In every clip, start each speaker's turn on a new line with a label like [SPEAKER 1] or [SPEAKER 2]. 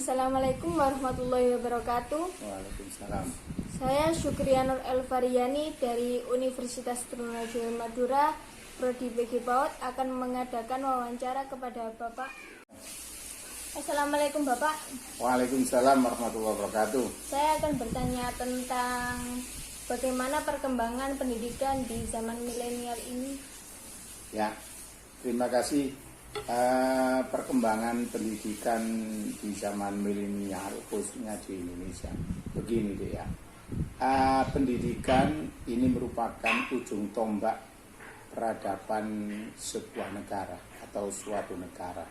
[SPEAKER 1] Assalamualaikum warahmatullahi wabarakatuh.
[SPEAKER 2] Waalaikumsalam.
[SPEAKER 1] Saya Syukriyanur Elvariyani dari Universitas Trunojoyo Madura, Prodi PG PAUD akan mengadakan wawancara kepada Bapak. Assalamualaikum Bapak.
[SPEAKER 2] Waalaikumsalam warahmatullahi wabarakatuh.
[SPEAKER 1] Saya akan bertanya tentang bagaimana perkembangan pendidikan di zaman milenial ini.
[SPEAKER 2] Ya, terima kasih. Perkembangan pendidikan di zaman milenial khususnya di Indonesia begini deh ya. Pendidikan ini merupakan ujung tombak peradaban sebuah negara atau suatu negara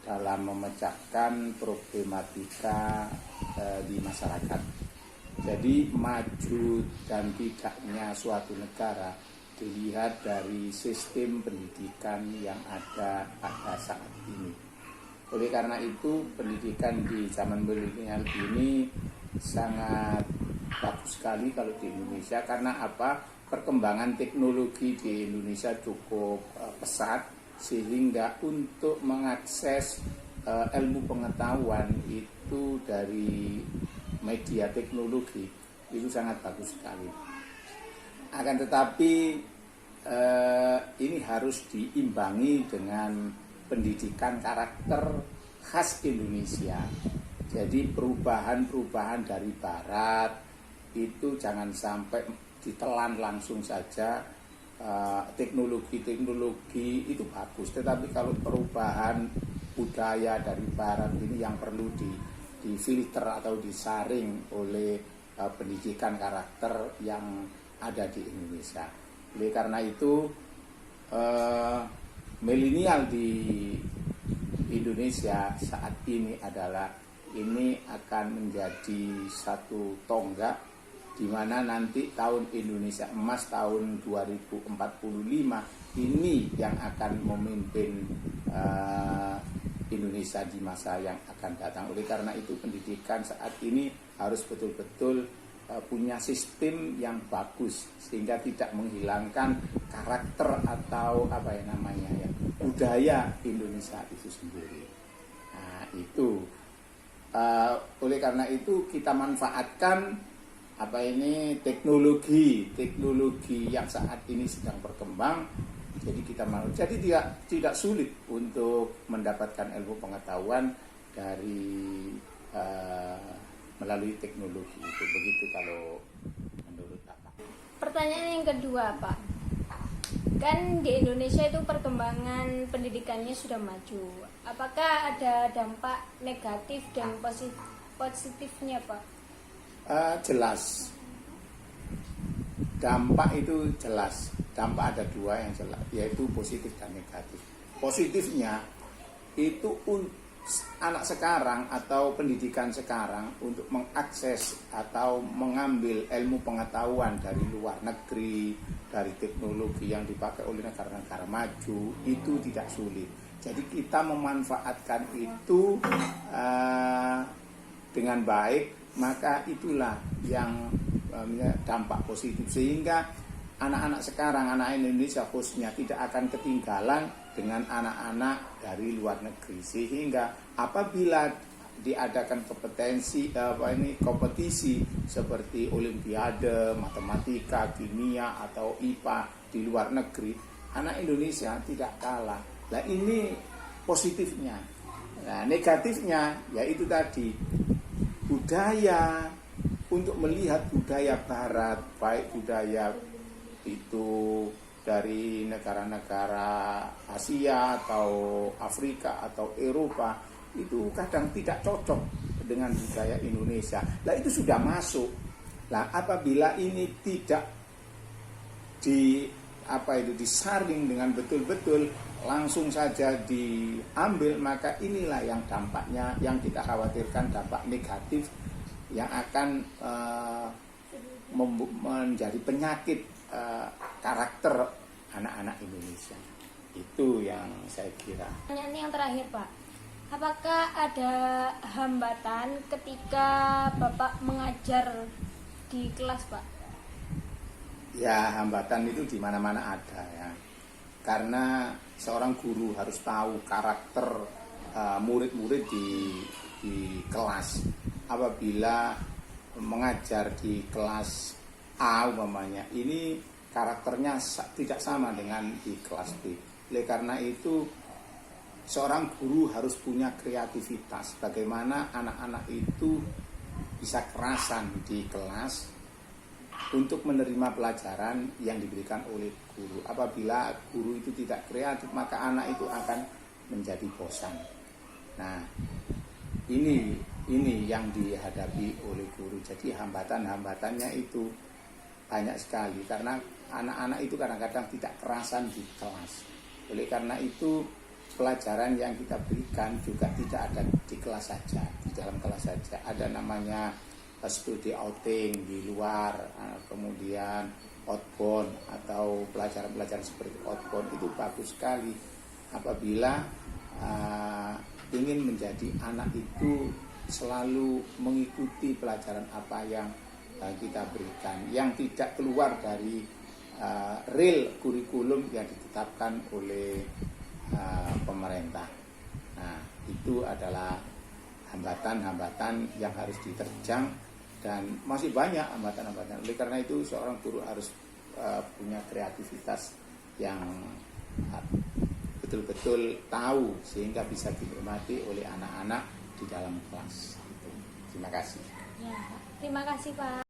[SPEAKER 2] dalam memecahkan problematika di masyarakat. Jadi maju dan tidaknya suatu negara dilihat dari sistem pendidikan yang ada pada saat ini. Oleh karena itu, pendidikan di zaman milenial ini sangat bagus sekali kalau di Indonesia. Karena apa? Perkembangan teknologi di Indonesia cukup pesat, sehingga untuk mengakses ilmu pengetahuan itu dari media teknologi itu sangat bagus sekali. Akan tetapi ini harus diimbangi dengan pendidikan karakter khas Indonesia. Jadi perubahan-perubahan dari Barat itu jangan sampai ditelan langsung saja. Teknologi itu bagus, tetapi kalau perubahan budaya dari Barat ini yang perlu difilter atau disaring oleh pendidikan karakter yang ada di Indonesia. Oleh karena itu milenial di Indonesia saat ini akan menjadi satu tonggak di mana nanti tahun Indonesia Emas tahun 2045 ini yang akan memimpin Indonesia di masa yang akan datang. Oleh karena itu pendidikan saat ini harus betul-betul punya sistem yang bagus sehingga tidak menghilangkan karakter atau budaya Indonesia itu sendiri. Nah, itu oleh karena itu kita manfaatkan teknologi yang saat ini sedang berkembang. Jadi tidak sulit untuk mendapatkan ilmu pengetahuan dari melalui teknologi itu. Begitu kalau menurut Bapak.
[SPEAKER 1] Pertanyaan yang kedua Pak, kan di Indonesia itu perkembangan pendidikannya sudah maju. Apakah ada dampak negatif dan positifnya Pak?
[SPEAKER 2] Jelas. Dampak itu jelas. Dampak ada dua yang jelas, yaitu positif dan negatif. Positifnya itu anak sekarang atau pendidikan sekarang untuk mengakses atau mengambil ilmu pengetahuan dari luar negeri, dari teknologi yang dipakai oleh negara-negara maju itu tidak sulit. Jadi kita memanfaatkan itu dengan baik, maka itulah yang dampak positif, sehingga anak-anak sekarang, anak Indonesia khususnya tidak akan ketinggalan dengan anak-anak dari luar negeri, sehingga apabila diadakan kompetisi seperti olimpiade matematika, kimia atau IPA di luar negeri, anak Indonesia tidak kalah. Nah, ini positifnya. Nah, negatifnya yaitu tadi budaya, untuk melihat budaya Barat, baik budaya itu dari negara-negara Asia atau Afrika atau Eropa, itu kadang tidak cocok dengan budaya Indonesia. Nah, itu sudah masuk. Nah, apabila ini tidak disaring dengan betul-betul, langsung saja diambil, maka inilah yang dampaknya yang kita khawatirkan, dampak negatif yang akan menjadi penyakit karakter anak-anak Indonesia. Itu yang saya kira.
[SPEAKER 1] Pertanyaan yang terakhir Pak, apakah ada hambatan ketika Bapak mengajar di kelas Pak?
[SPEAKER 2] Ya, hambatan itu di mana-mana ada ya. Karena seorang guru harus tahu karakter murid-murid di di kelas. Apabila mengajar di kelas A umpamanya, ini karakternya tidak sama dengan di kelas B. Oleh karena itu seorang guru harus punya kreativitas, bagaimana anak-anak itu bisa kerasan di kelas untuk menerima pelajaran yang diberikan oleh guru. Apabila guru itu tidak kreatif, maka anak itu akan menjadi bosan. Nah, ini yang dihadapi oleh guru. Jadi hambatan-hambatannya itu banyak sekali, karena anak-anak itu kadang-kadang tidak kerasan di kelas. Oleh karena itu pelajaran yang kita berikan juga tidak ada di kelas saja, di dalam kelas saja. Ada namanya studi outing di luar, kemudian outbound atau pelajaran-pelajaran seperti outbound itu bagus sekali apabila ingin menjadi anak itu selalu mengikuti pelajaran apa yang kita berikan, yang tidak keluar dari real kurikulum yang ditetapkan oleh pemerintah. Nah, itu adalah hambatan-hambatan yang harus diterjang, dan masih banyak hambatan-hambatan. Oleh karena itu seorang guru harus punya kreativitas yang betul-betul tahu sehingga bisa dinikmati oleh anak-anak di dalam kelas. Terima kasih.
[SPEAKER 1] Ya, terima kasih Pak.